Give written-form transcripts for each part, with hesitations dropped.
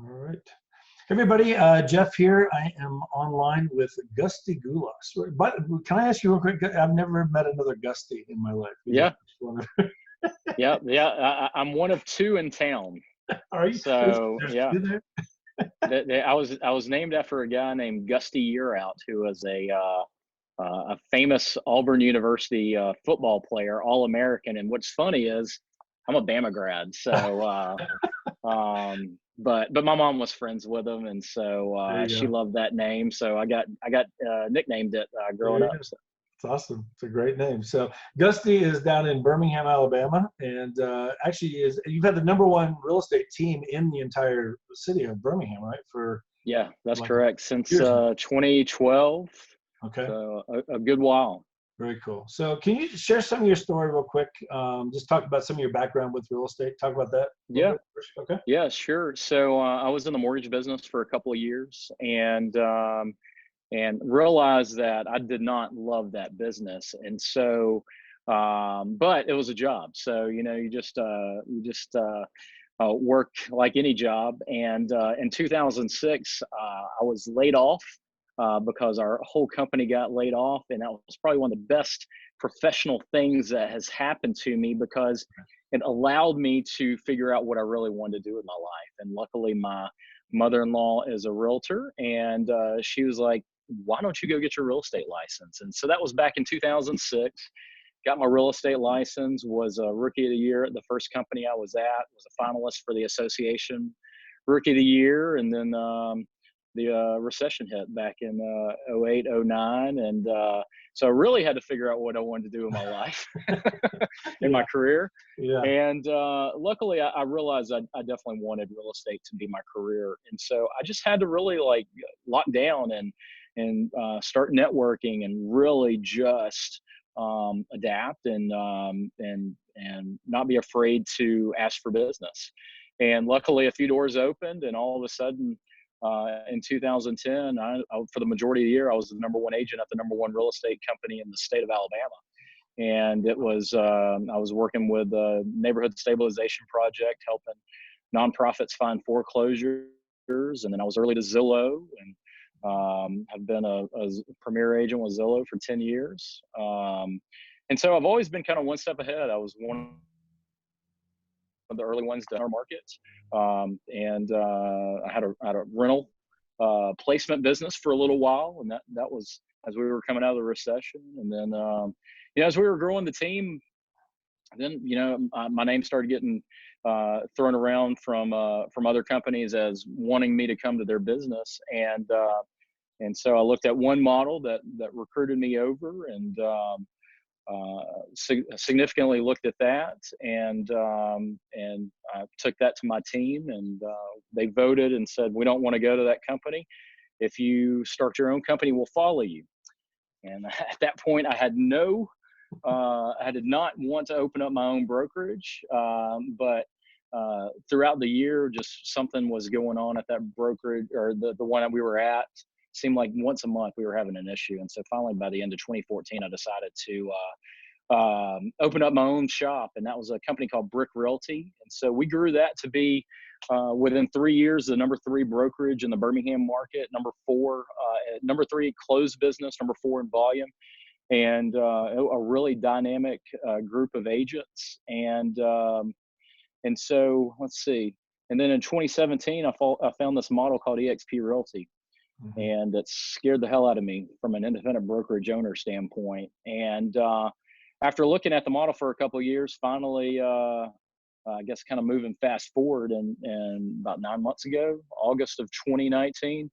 All right. Hey everybody, Jeff here. I am online with Gusty Gulas. But can I ask you real quick? I've never met another Gusty in my life. Yeah. Yeah. Yeah. I'm one of two in town. Are you? So There's yeah, two there? I was named after a guy named Gusty Gulas, who was a famous Auburn University football player, All-American. And what's funny is I'm a Bama grad. So, but my mom was friends with him, and so There you she go. loved that name. So I got nicknamed it There growing you up. go. So. It's awesome. It's a great name. So Gusty is down in Birmingham, Alabama, and actually you've had the #1 real estate team in the entire city of Birmingham, right? For Yeah, that's like correct. Since years now. 2012, Okay. so a good while. Very cool. So can you share some of your story real quick? Just talk about some of your background with real estate. Talk about that a little Yeah, bit first. Okay. yeah, sure. So I was in the mortgage business for a couple of years, and realized that I did not love that business, and so but it was a job. So you just work like any job. And in 2006, I was laid off because our whole company got laid off. And that was probably one of the best professional things that has happened to me, because it allowed me to figure out what I really wanted to do with my life. And luckily, my mother-in-law is a realtor, and she was like, why don't you go get your real estate license? And so that was back in 2006. Got my real estate license, was a rookie of the year at the first company I was at, was a finalist for the association rookie of the year. And then the recession hit back in 08, 09. And so I really had to figure out what I wanted to do in my life, in my career. Yeah. And luckily I realized I definitely wanted real estate to be my career. And so I just had to really like lock down and start networking, and really just adapt and not be afraid to ask for business. And luckily, a few doors opened, and all of a sudden, in 2010, for the majority of the year, I was the #1 agent at the #1 real estate company in the state of Alabama. And it was I was working with a neighborhood stabilization project, helping nonprofits find foreclosures, and then I was early to Zillow, and I've been a premier agent with Zillow for 10 years. And so I've always been kind of one step ahead. I was one of the early ones to our markets. And I had a rental placement business for a little while. And that was as we were coming out of the recession. And then, as we were growing the team, then, my name started getting thrown around from other companies as wanting me to come to their business. And so I looked at one model that recruited me over, and significantly looked at that, and I took that to my team, and they voted and said, we don't want to go to that company. If you start your own company, we'll follow you. And at that point, I did not want to open up my own brokerage, but throughout the year, just something was going on at that brokerage, or the one that we were at. Seemed like once a month we were having an issue. And so finally, by the end of 2014, I decided to open up my own shop. And that was a company called Brik Realty. And so we grew that to be, within 3 years, the #3 brokerage in the Birmingham market, #3 closed business, #4 in volume, and a really dynamic group of agents. And so let's see. And then in 2017, I found this model called eXp Realty. And it scared the hell out of me from an independent brokerage owner standpoint. And after looking at the model for a couple of years, finally, I guess kind of moving fast forward, and about 9 months ago, August of 2019,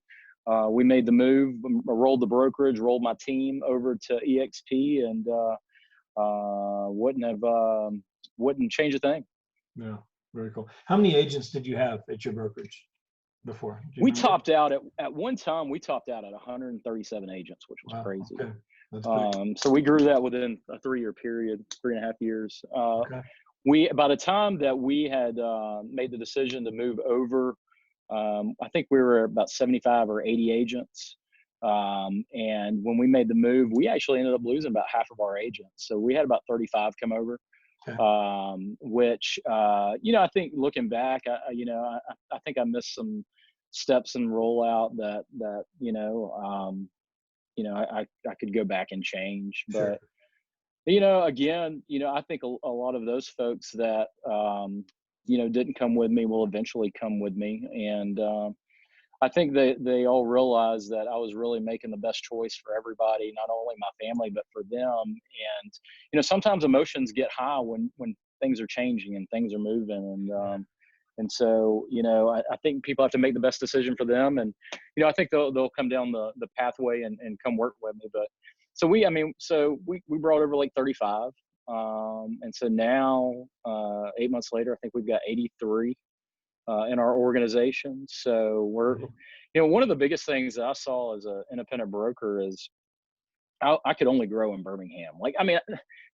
we made the move, rolled the brokerage, rolled my team over to eXp, and wouldn't change a thing. Yeah, very cool. How many agents did you have at your brokerage before? We topped out at one time. We topped out at 137 agents, which was crazy. Okay. That's cool. So we grew that within a 3-year period, 3.5 years. Okay. By the time that we had made the decision to move over, I think we were about 75 or 80 agents. And when we made the move, we actually ended up losing about half of our agents. So we had about 35 come over. Okay. Which, I think looking back, I think I missed some steps and rollout that, I could go back and change. Sure. But, again, I think a lot of those folks that, didn't come with me will eventually come with me. And, I think they all realized that I was really making the best choice for everybody, not only my family, but for them. And, sometimes emotions get high when things are changing and things are moving. And so, I think people have to make the best decision for them. And, I think they'll come down the pathway and come work with me. But so we brought over like 35. And so now, 8 months later, I think we've got 83 in our organization. So one of the biggest things that I saw as an independent broker is I could only grow in Birmingham. Like, I mean,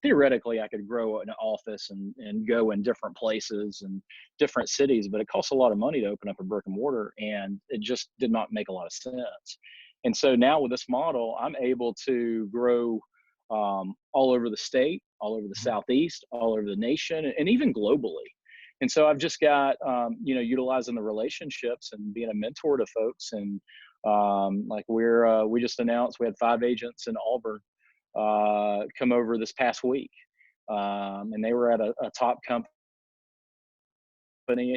theoretically, I could grow an office and go in different places and different cities, but it costs a lot of money to open up a brick and mortar, and it just did not make a lot of sense. And so now with this model, I'm able to grow all over the state, all over the Southeast, all over the nation, and even globally. And so I've just got, utilizing the relationships and being a mentor to folks. And like we just announced we had 5 agents in Auburn come over this past week. And they were at a top company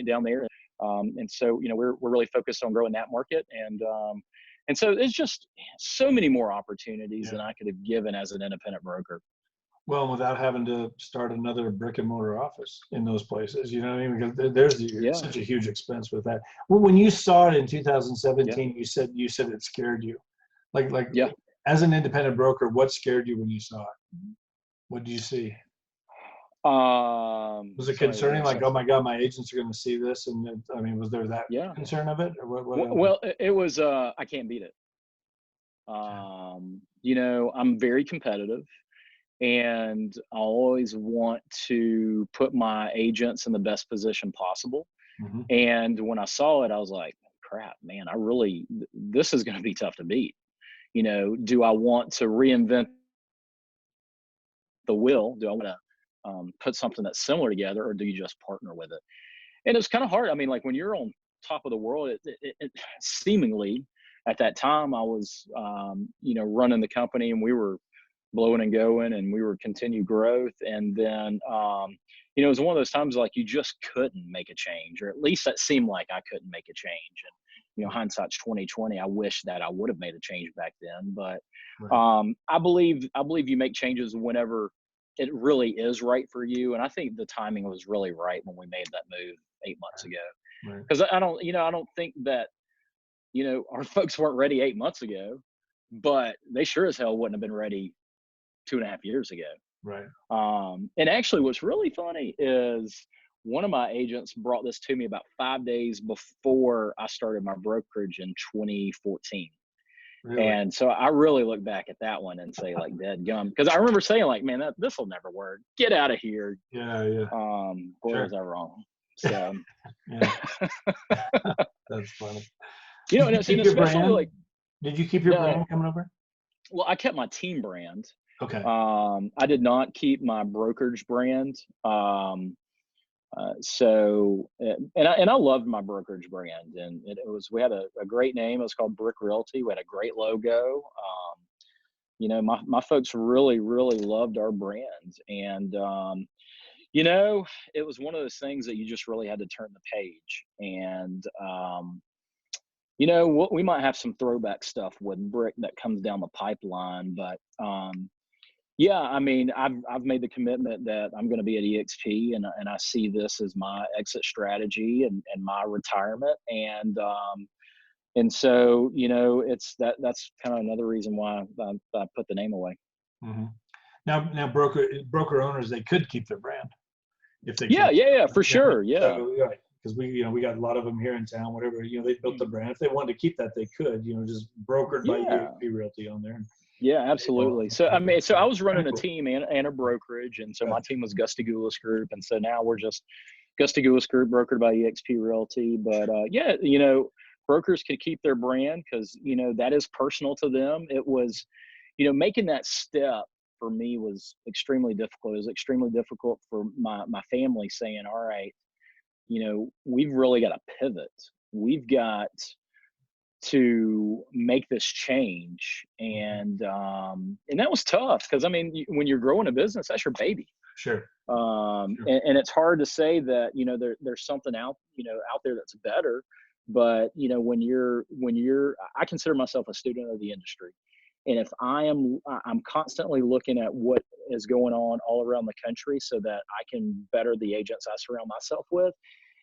down there. And so, we're really focused on growing that market. And so it's just so many more opportunities than I could have given as an independent broker. Well, without having to start another brick and mortar office in those places, you know what I mean? Because there's such a huge expense with that. Well, when you saw it in 2017, you said it scared you. Like as an independent broker, what scared you when you saw it? What did you see? Was it concerning? Like, oh my God, my agents are going to see this, and I mean, was there that concern of it, or what? Well, it was. I can't beat it. I'm very competitive. And I always want to put my agents in the best position possible. Mm-hmm. And when I saw it, I was like, crap, man, this is going to be tough to beat. Do I want to reinvent the wheel? Do I want to put something that's similar together, or do you just partner with it? And it's kind of hard. I mean, like when you're on top of the world, it seemingly at that time I was, running the company, and we were blowing and going, and we were continued growth. And then, it was one of those times like you just couldn't make a change, or at least that seemed like I couldn't make a change. And, hindsight's 2020. I wish that I would have made a change back then, but, I believe you make changes whenever it really is right for you. And I think the timing was really right when we made that move 8 months ago. Cause I don't think that, our folks weren't ready 8 months ago, but they sure as hell wouldn't have been ready 2.5 years ago. Right. And actually what's really funny is one of my agents brought this to me about 5 days before I started my brokerage in 2014. Really? And so I really look back at that one and say, like, dead gum. Because I remember saying, like, man, this will never work. Get out of here. Yeah. Boy, was I wrong. So that's funny. And especially like, did you keep your brand coming over? Well, I kept my team brand. Okay. I did not keep my brokerage brand. And I loved my brokerage brand, and we had a great name. It was called Brik Realty. We had a great logo. My folks really, really loved our brand. And, it was one of those things that you just really had to turn the page. And, we might have some throwback stuff with Brik that comes down the pipeline, but, I mean, I've made the commitment that I'm going to be at EXP, and I see this as my exit strategy and my retirement. And so, that's kind of another reason why I put the name away. Mm-hmm. Now broker owners, they could keep their brand if they for sure. Yeah. Because we got a lot of them here in town, whatever, they built the brand. If they wanted to keep that, they could, just brokered by EXP Realty on there. Yeah, absolutely. So, I mean, I was running a team and a brokerage. And so my team was Gusty Gulas Group. And so now we're just Gusty Gulas Group, brokered by EXP Realty. But brokers could keep their brand because, that is personal to them. It was, making that step for me was extremely difficult. It was extremely difficult for my family, saying, all right, we've really got to pivot. We've got to make this change. And that was tough, because I mean, when you're growing a business, that's your baby. Sure. And it's hard to say that, there's something out there that's better. But, I consider myself a student of the industry. And if I'm constantly looking at what is going on all around the country so that I can better the agents I surround myself with.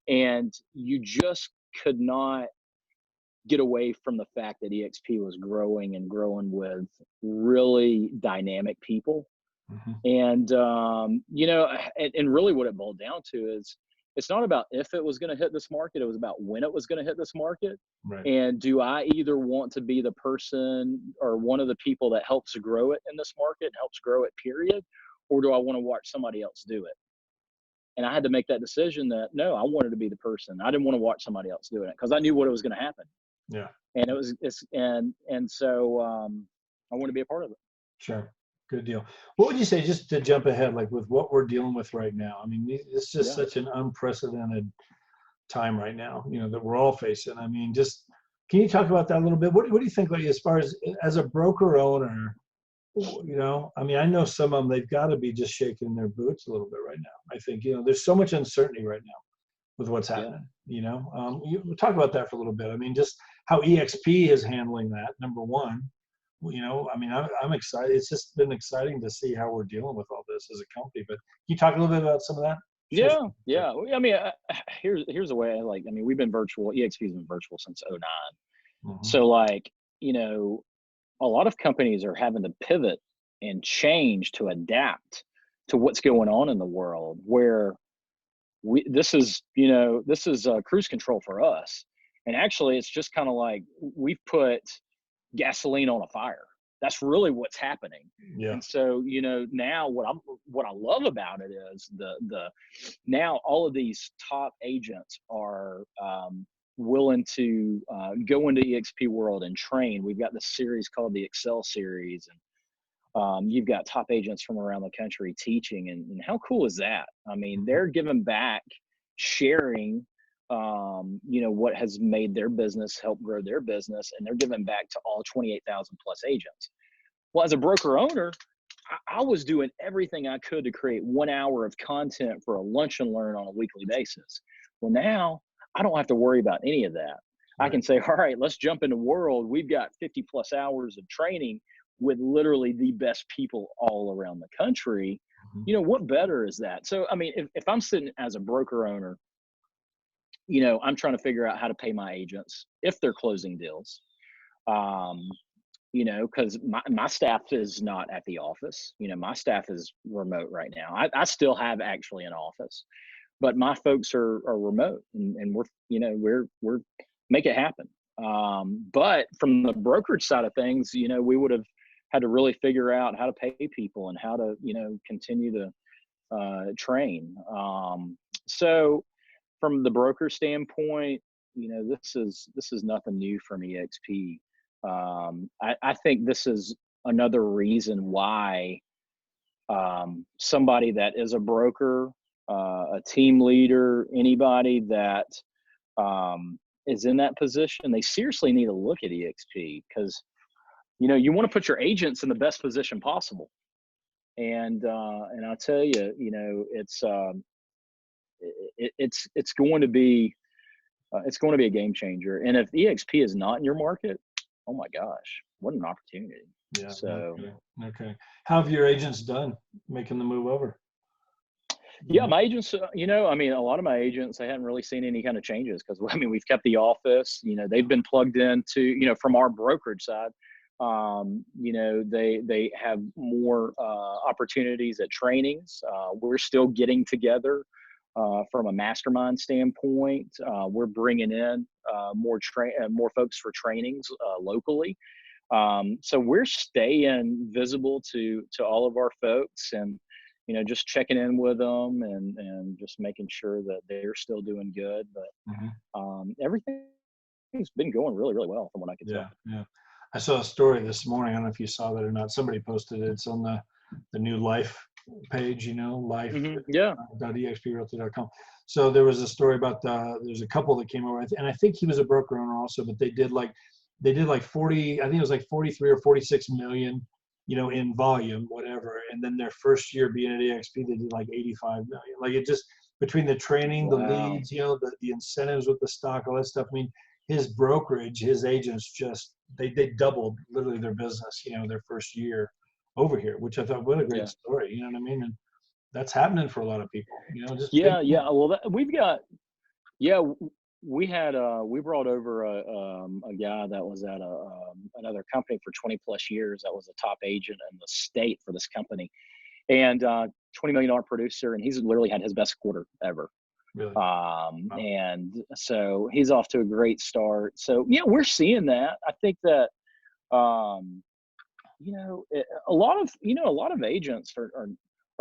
And you just could not get away from the fact that EXP was growing and growing with really dynamic people. And, and really what it boiled down to is, it's not about if it was going to hit this market, it was about when it was going to hit this market. Right. And do I either want to be the person or one of the people that helps grow it in this market, helps grow it, period, or do I want to watch somebody else do it? And I had to make that decision that, no, I wanted to be the person. I didn't want to watch somebody else doing it, because I knew what was going to happen. Yeah. And so I want to be a part of it. Sure. Good deal. What would you say, just to jump ahead, like with what we're dealing with right now? I mean, it's just such an unprecedented time right now, that we're all facing. I mean, just, can you talk about that a little bit? What do you think, like, as far as a broker owner, I mean, I know some of them, they've got to be just shaking their boots a little bit right now. I think, there's so much uncertainty right now with what's happening, we'll talk about that for a little bit. I mean, just how EXP is handling that, number one. I mean, I'm excited. It's just been exciting to see how we're dealing with all this as a company. But can you talk a little bit about some of that? Yeah. I mean, here's the way we've been virtual. EXP's been virtual since 2009. So, like, a lot of companies are having to pivot and change to adapt to what's going on in the world, where this is cruise control for us. And actually, it's just kind of like we've put gasoline on a fire. That's really what's happening. Yeah. And so, now what I love about it is now all of these top agents are willing to go into EXP world and train. We've got this series called the Excel series, and you've got top agents from around the country teaching. And how cool is that? I mean, they're giving back, sharing what has made their business, help grow their business, and they're giving back to all 28,000 plus agents. Well, as a broker owner, I was doing everything I could to create 1 hour of content for a lunch and learn on a weekly basis. Well, now I don't have to worry about any of that. Right. I can say, all right, let's jump into world. We've got 50 plus hours of training with literally the best people all around the country. What better is that? So, I mean, if I'm sitting as a broker owner, I'm trying to figure out how to pay my agents if they're closing deals, because my staff is not at the office. My staff is remote right now. I still have actually an office, but my folks are remote, and we're make it happen. But from the brokerage side of things, we would have had to really figure out how to pay people and how to, continue to train. So from the broker standpoint, this is nothing new from EXP. I think this is another reason why somebody that is a broker, a team leader, anybody that is in that position, they seriously need to look at EXP, because you want to put your agents in the best position possible. And I'll tell you, it's going to be a game changer. And if EXP is not in your market, oh my gosh, what an opportunity. Yeah. So okay. How have your agents done making the move over? Yeah, my agents, a lot of my agents, they hadn't really seen any kind of changes, because we've kept the office. They've been plugged into, from our brokerage side. They have more opportunities at trainings. We're still getting together from a mastermind standpoint. We're bringing in more folks for trainings locally. So we're staying visible to all of our folks, and just checking in with them and just making sure that they're still doing good. But everything's been going really, really well from what I can tell. Yeah. I saw a story this morning. I don't know if you saw that or not. Somebody posted it. It's on the the new life page, Yeah. life.exprealty.com. So there was a story about there's a couple that came over, and I think he was a broker owner also, but they did like 40, I think it was like 43 or 46 million, in volume, whatever. And then their first year being at EXP, they did like 85 million. Like, it just, between the training, the leads, the incentives with the stock, all that stuff. I mean, his brokerage, his agents just, they doubled literally their business, their first year over here, which I thought, what a great story. You know what I mean? And that's happening for a lot of people, just Yeah. Well, we've got, we had, we brought over a guy that was at another company for 20 plus years. That was a top agent in the state for this company, and $20 million producer. And he's literally had his best quarter ever. Really? Wow. And so he's off to a great start. So we're seeing that. I think that, a lot of agents are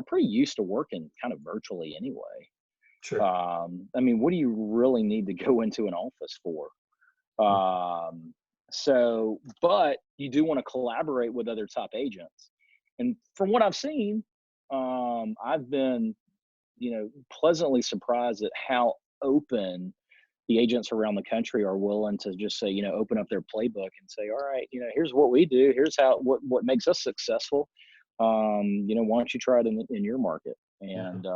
pretty used to working kind of virtually anyway. Sure. I mean, what do you really need to go into an office for? So, but you do want to collaborate with other top agents. And from what I've seen, I've been, pleasantly surprised at how open the agents around the country are willing to just say, open up their playbook and say, all right, here's what we do. Here's what makes us successful. Why don't you try it in your market? And,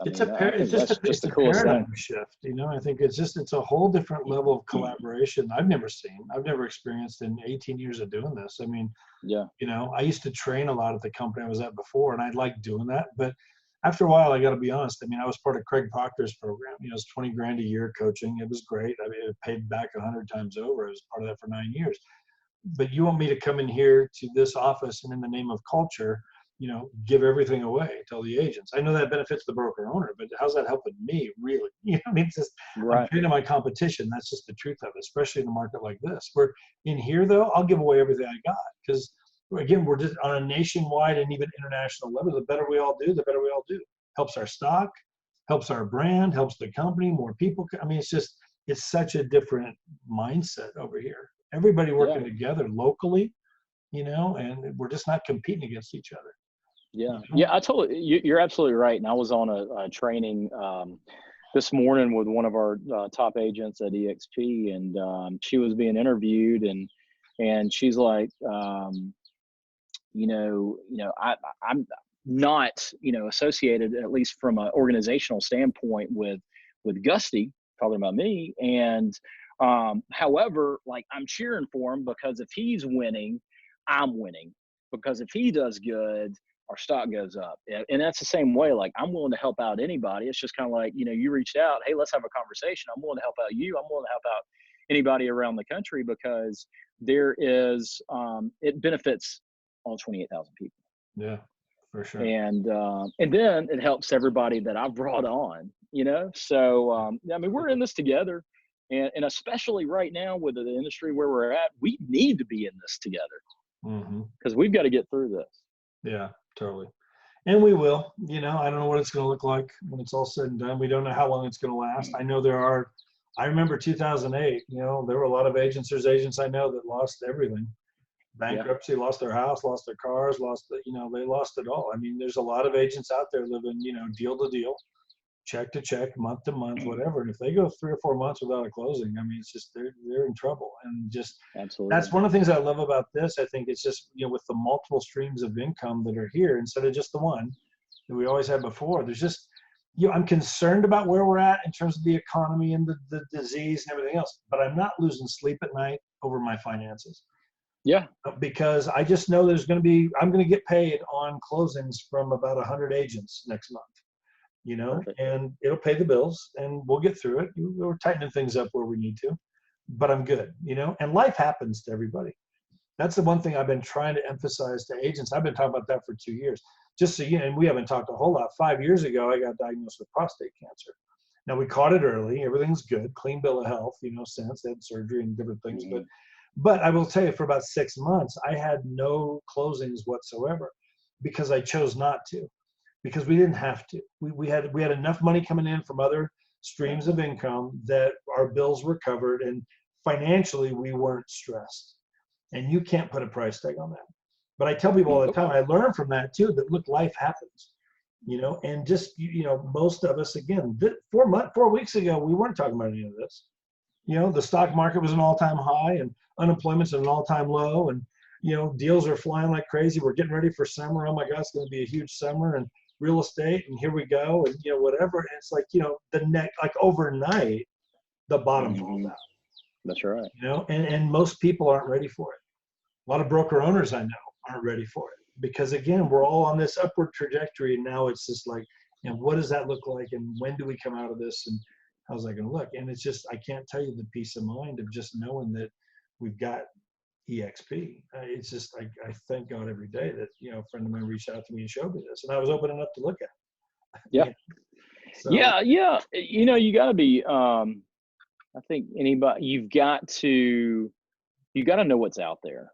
it's a paradigm shift. I think it's a whole different level of collaboration I've never experienced in 18 years of doing this. I mean, I used to train a lot at the company I was at before, and I liked doing that. But after a while, I got to be honest. I mean, I was part of Craig Proctor's program. It was 20 grand a year coaching. It was great. I mean, it paid back 100 times over. I was part of that for 9 years. But you want me to come in here to this office and in the name of culture, give everything away, tell the agents. I know that benefits the broker owner, but how's that helping me, really? I mean, it's just, I'm training my competition. That's just the truth of it, especially in a market like this. Where in here, though, I'll give away everything I got, because, again, we're just on a nationwide and even international level. The better we all do, the better we all do. Helps our stock, helps our brand, helps the company, more people. I mean, it's such a different mindset over here. Everybody working together locally, and we're just not competing against each other. Yeah, I told you, you're absolutely right. And I was on a training this morning with one of our top agents at EXP, and she was being interviewed, and she's like, I'm not, associated, at least from an organizational standpoint, with Gusty, talking about me. And however, like, I'm cheering for him, because if he's winning, I'm winning, because if he does good, our stock goes up. And that's the same way. Like, I'm willing to help out anybody. It's just kind of like, you reached out, hey, let's have a conversation. I'm willing to help out you. I'm willing to help out anybody around the country, because there is, it benefits all 28,000 people. Yeah, for sure. And then it helps everybody that I've brought on, So, I mean, we're in this together. And especially right now with the industry where we're at, we need to be in this together, because we've got to get through this. Yeah, totally. And we will. I don't know what it's going to look like when it's all said and done. We don't know how long it's going to last. I know I remember 2008, there were a lot of agents. There's agents I know that lost everything. Bankruptcy, lost their house, lost their cars, they lost it all. I mean, there's a lot of agents out there living, deal to deal, check to check, month to month, whatever. And if they go 3 or 4 months without a closing, I mean, it's just, they're in trouble. And just, absolutely, that's one of the things I love about this. I think it's just, with the multiple streams of income that are here, instead of just the one that we always had before, there's just, I'm concerned about where we're at in terms of the economy and the disease and everything else, but I'm not losing sleep at night over my finances. Yeah. Because I just know I'm going to get paid on closings from about 100 agents next month, Perfect. And it'll pay the bills, and we'll get through it. We're tightening things up where we need to, but I'm good, and life happens to everybody. That's the one thing I've been trying to emphasize to agents. I've been talking about that for 2 years, just so and we haven't talked a whole lot. 5 years ago, I got diagnosed with prostate cancer. Now, we caught it early. Everything's good. Clean bill of health, since they had surgery and different things, But I will tell you, for about 6 months, I had no closings whatsoever, because I chose not to, because we didn't have to. We had enough money coming in from other streams of income that our bills were covered, and financially we weren't stressed. And you can't put a price tag on that. But I tell people all the time, I learn from that too, that look, life happens, you know, and just, you know, most of us, again, 4 weeks ago, we weren't talking about any of this. You know, the stock market was an all-time high and unemployment's at an all-time low, and, you know, deals are flying like crazy. We're getting ready for summer. Oh my God, it's going to be a huge summer, and real estate, and here we go, and, you know, whatever. And it's like, you know, like overnight, the bottom falls out. That's right. You know, and most people aren't ready for it. A lot of broker owners I know aren't ready for it, because again, we're all on this upward trajectory, and now it's just like, you know, what does that look like, and when do we come out of this, and how's that going to look? And it's just, I can't tell you the peace of mind of just knowing that we've got EXP. It's just, I thank God every day that, you know, a friend of mine reached out to me and showed me this, and I was open enough to look at it. Yeah. So, Yeah. You know, you got to be, I think you've got to know what's out there.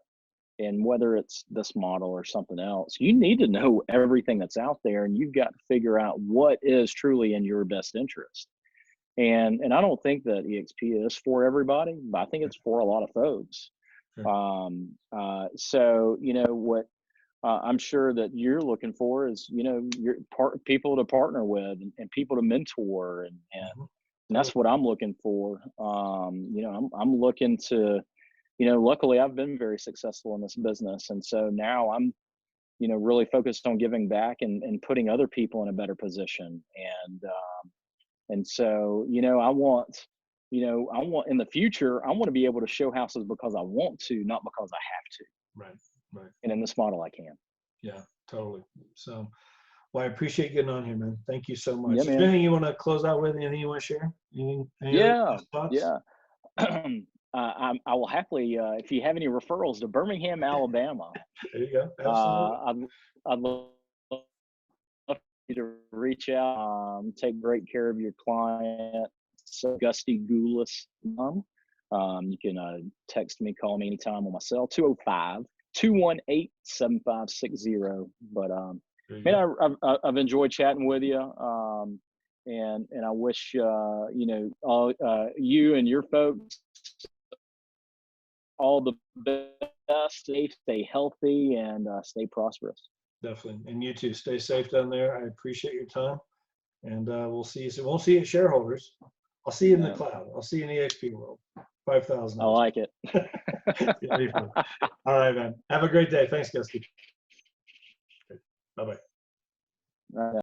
And whether it's this model or something else, you need to know everything that's out there, and you've got to figure out what is truly in your best interest. And I don't think that EXP is for everybody, but I think it's for a lot of folks. So, you know, what I'm sure that you're looking for is, you know, people to partner with, and people to mentor, and that's what I'm looking for. You know, I'm looking to, you know, luckily I've been very successful in this business. And so now I'm, you know, really focused on giving back and putting other people in a better position. And so, you know, I want in the future, I want to be able to show houses because I want to, not because I have to. Right. And in this model, I can. Yeah, totally. So, well, I appreciate getting on here, man. Thank you so much. Yeah, Is there man. anything you want to close out with? Anything you want to share? Any other thoughts? Yeah. I will happily, if you have any referrals to Birmingham, Alabama, There you go. Absolutely. I'd love you to reach out, take great care of your client. So Gusty Gulas. You can text me, call me anytime on my cell, 205-218-7560. But man, I've enjoyed chatting with you. And I wish you know, all you and your folks all the best. Stay healthy, and stay prosperous. Definitely. And you too. Stay safe down there. I appreciate your time. And we'll see you soon. Won't see you at shareholders. I'll see you in the cloud. I'll see you in the EXP world. 5,000. I like it. All right, man. Have a great day. Thanks, Gusty. Bye-bye.